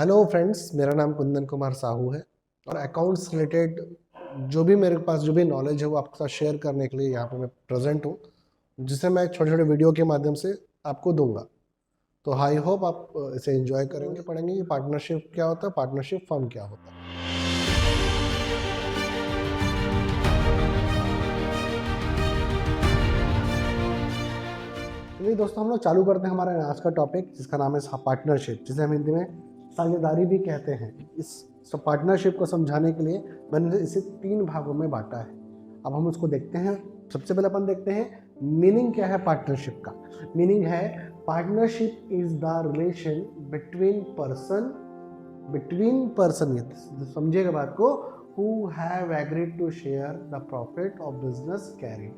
Hello friends, मेरा नाम कुंदन कुमार साहू है और अकाउंट्स रिलेटेड जो भी मेरे पास जो भी नॉलेज है वो आपके साथ शेयर करने के लिए यहाँ पे मैं प्रेजेंट हूँ, जिसे मैं छोटे छोटे वीडियो के माध्यम से आपको दूंगा। तो आई होप आप इसे एंजॉय करेंगे। पढ़ेंगे कि पार्टनरशिप क्या होता है, पार्टनरशिप फर्म क्या होता है। चलिए दोस्तों, हम लोग चालू करते हैं हमारा आज का टॉपिक, जिसका नाम है पार्टनरशिप, जिसे हम हिंदी में साझेदारी भी कहते हैं। इस पार्टनरशिप को समझाने के लिए मैंने इसे 3 भागों में बांटा है। अब हम उसको देखते हैं। सबसे पहले अपन देखते हैं मीनिंग क्या है पार्टनरशिप का। मीनिंग है partnership is the relation between person, ये समझिएगा बात को, who have agreed to share the profit of business carried.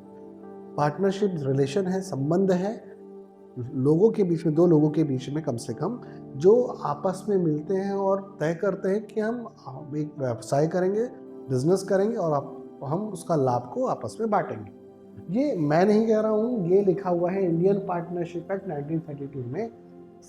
Partnership relation है, संबंध है लोगों के बीच में, 2 लोगों के बीच में कम से कम, जो आपस में मिलते हैं और तय करते हैं कि हम एक व्यवसाय करेंगे, बिजनेस करेंगे और हम उसका लाभ को आपस में बांटेंगे। ये मैं नहीं कह रहा हूँ, ये लिखा हुआ है इंडियन पार्टनरशिप एक्ट 1932 में,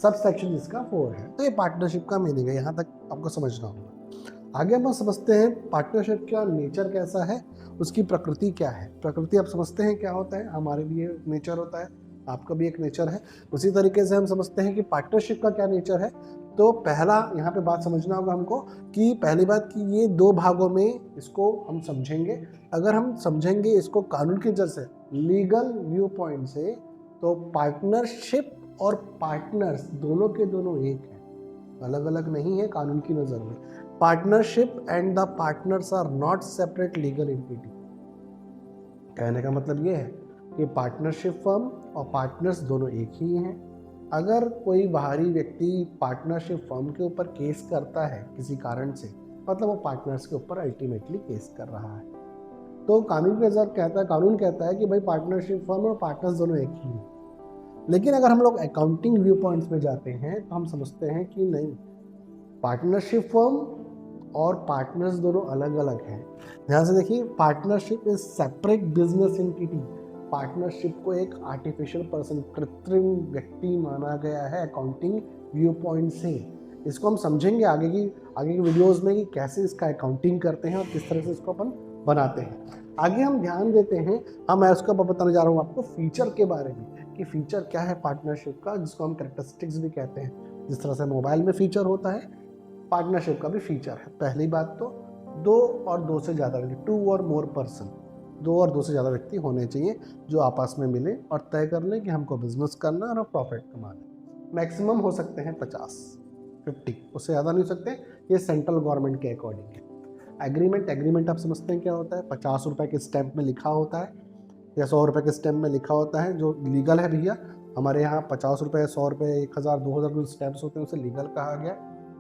सब सेक्शन इसका 4 है। तो ये पार्टनरशिप का मीनिंग है, यहाँ तक आपको समझना होगा। आगे हम समझते हैं पार्टनरशिप का नेचर कैसा है, उसकी प्रकृति क्या है। प्रकृति आप समझते हैं क्या होता है, हमारे लिए नेचर होता है, आपका भी एक नेचर है। उसी तरीके से हम समझते हैं कि पार्टनरशिप का क्या नेचर है। तो पहला यहाँ पे बात समझना होगा हमको कि पहली बात कि ये 2 भागों में इसको हम समझेंगे। अगर हम समझेंगे इसको कानून की नज़र से, लीगल व्यू पॉइंट से, तो पार्टनरशिप और पार्टनर्स दोनों के दोनों एक हैं, अलग अलग नहीं है कानून की नज़र में। Partnership and the partners are not separate legal entity. कहने का मतलब ये है कि पार्टनरशिप फर्म और पार्टनर्स दोनों एक ही हैं। अगर कोई बाहरी व्यक्ति पार्टनरशिप फर्म के ऊपर केस करता है किसी कारण से, मतलब वो पार्टनर्स के ऊपर अल्टीमेटली केस कर रहा है। तो कानून कहता है कि भाई पार्टनरशिप फर्म और पार्टनर्स दोनों एक ही हैं। लेकिन अगर हम लोग अकाउंटिंग व्यू पॉइंट्स में जाते हैं तो हम समझते हैं कि नहीं, पार्टनरशिप फर्म और पार्टनर्स दोनों अलग अलग हैं। ध्यान से देखिए, partnership is separate business entity. Partnership को एक आर्टिफिशियल पर्सन, कृत्रिम व्यक्ति माना गया है अकाउंटिंग व्यू पॉइंट से। इसको हम समझेंगे आगे की वीडियोस में कि कैसे इसका अकाउंटिंग करते हैं और किस तरह से इसको अपन बनाते हैं। आगे हम ध्यान देते हैं, मैं उसका बताने जा रहा हूँ आपको फीचर के बारे में कि फीचर क्या है पार्टनरशिप का, जिसको हम कैरेक्टरिस्टिक्स भी कहते हैं। जिस तरह से मोबाइल में फीचर होता है, पार्टनरशिप का भी फीचर है। पहली बात तो 2 और 2 से ज़्यादा व्यक्ति, 2 और मोर पर्सन, 2 और 2 से ज़्यादा व्यक्ति होने चाहिए जो आपस में मिले और तय कर लें कि हमको बिजनेस करना और प्रॉफिट कमाना। मैक्सिमम हो सकते हैं 50 उससे ज़्यादा नहीं हो सकते। ये सेंट्रल गवर्नमेंट के अकॉर्डिंग है। एग्रीमेंट आप समझते हैं क्या होता है, 50 रुपये के स्टैंप में लिखा होता है या 100 रुपये के स्टैंप में लिखा होता है, जो लीगल है भैया। हमारे यहाँ 50 रुपये, 100 रुपये, 1000, 2000 जो स्टैंप्स होते हैं उसे लीगल कहा गया।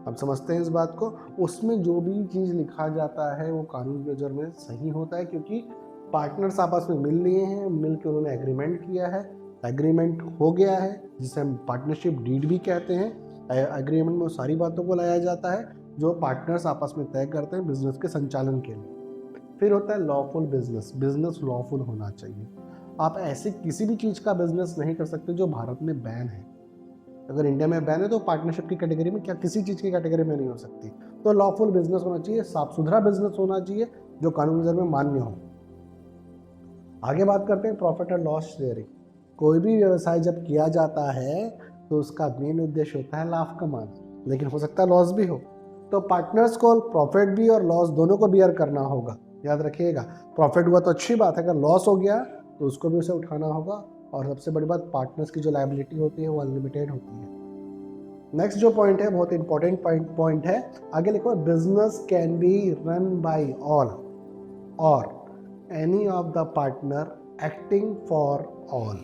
हम समझते हैं इस बात को। उसमें जो भी चीज़ लिखा जाता है वो कानून की नज़र में सही होता है, क्योंकि पार्टनर्स आपस में मिल लिए हैं, मिल के उन्होंने एग्रीमेंट किया है, एग्रीमेंट हो गया है, जिसे हम पार्टनरशिप डीड भी कहते हैं। एग्रीमेंट में सारी बातों को लाया जाता है जो पार्टनर्स आपस में तय करते हैं बिजनेस के संचालन के लिए। फिर होता है लॉफुल बिजनेस। बिजनेस लॉफुल होना चाहिए। आप ऐसे किसी भी चीज़ का बिजनेस नहीं कर सकते जो भारत में बैन है। अगर इंडिया में बैन है तो पार्टनरशिप की कैटेगरी में, क्या किसी चीज़ की कैटेगरी में नहीं हो सकती। तो लॉफुल बिजनेस होना चाहिए, साफ सुथरा बिजनेस होना चाहिए जो कानूनी नज़र में मान्य हो। आगे बात करते हैं प्रॉफिट और लॉस शेयरिंग। कोई भी व्यवसाय जब किया जाता है तो उसका मेन उद्देश्य होता है लाभ कमाना, लेकिन हो सकता है लॉस भी हो। तो पार्टनर्स को प्रॉफिट भी और लॉस दोनों को बियर करना होगा। याद रखिएगा, प्रॉफिट हुआ तो अच्छी बात है, अगर लॉस हो गया तो उसको भी उसे उठाना होगा। और सबसे बड़ी बात, पार्टनर्स की जो लायबिलिटी होती है वो अनलिमिटेड होती है। नेक्स्ट जो पॉइंट है, बहुत इंपॉर्टेंट पॉइंट है, आगे लिखो, business can be run by all or any of the partner acting for all.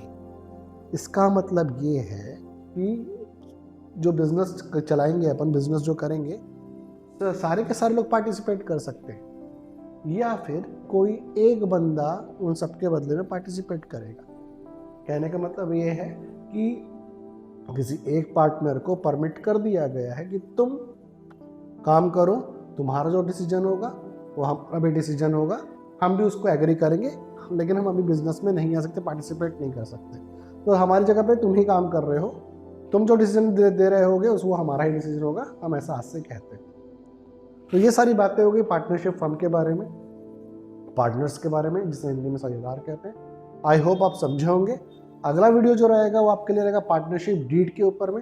इसका मतलब ये है कि जो बिजनेस चलाएंगे अपन, बिजनेस जो करेंगे, तो सारे के सारे लोग पार्टिसिपेट कर सकते हैं, या फिर कोई एक बंदा उन सबके बदले में पार्टिसिपेट करेगा। कहने का मतलब ये है कि किसी एक पार्टनर को परमिट कर दिया गया है कि तुम काम करो, तुम्हारा जो डिसीजन होगा वो हमारा भी डिसीजन होगा, हम भी उसको एग्री करेंगे, लेकिन हम अभी बिजनेस में नहीं आ सकते, पार्टिसिपेट नहीं कर सकते। तो हमारी जगह पे तुम ही काम कर रहे हो, तुम जो डिसीजन दे रहे होगे वो हमारा ही डिसीजन होगा, हम ऐसा आज से कहते हैं। तो ये सारी बातें हो गई पार्टनरशिप फर्म के बारे में, पार्टनर्स के बारे में, जिसे हिंदी में साझेदार कहते हैं। आई होप आप समझे होंगे। अगला वीडियो जो रहेगा वो आपके लिए रहेगा पार्टनरशिप डीड के ऊपर में।